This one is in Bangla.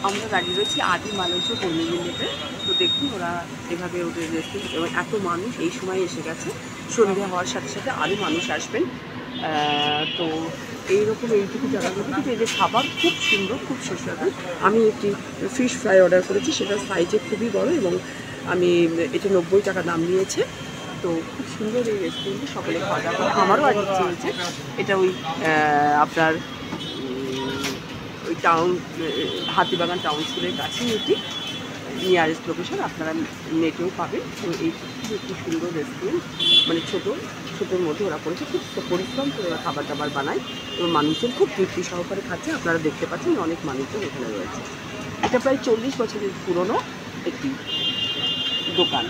আমরা দাঁড়িয়ে রয়েছি আদি মালঞ্চ কর্মীবিন্দুতে। তো দেখুন ওরা এভাবে ওদের রেস্টুরেন্ট এবং এত মানুষ এই সময় এসে গেছে, সন্ধ্যা হওয়ার সাথে সাথে আরও মানুষ আসবেন। তো এইরকম এইটুকু জায়গাগুলো কিন্তু এদের খাবার খুব সুন্দর, খুব সুস্বাদু। আমি একটি ফিশ ফ্রাই অর্ডার করেছি, সেটার সাইজে খুবই বড় এবং আমি এটা 90 টাকা দাম নিয়েছে। তো খুব সুন্দর এই রেস্টুরেন্টে সকলে খাওয়া দাওয়া করে। আমারও আর ইচ্ছে হয়েছে। এটা ওই আপনার ওই টাউন হাতিবাগান টাউন স্কুলের কাছেই এটি নিয়ারেস্ট লোকেশন, আপনারা নেটেও পাবেন। তো এই একটি সুন্দর রেস্টুরেন্ট, মানে ছোটোর মধ্যে ওরা করেছে, খুব পরিশ্রম করে ওরা খাবার দাবার বানায় এবং মানুষজন খুব তৃপ্তি সহকারে খাচ্ছে। আপনারা দেখতে পাচ্ছেন অনেক মানুষজন এখানে রয়েছে। এটা প্রায় 40 বছরের পুরনো একটি দোকান।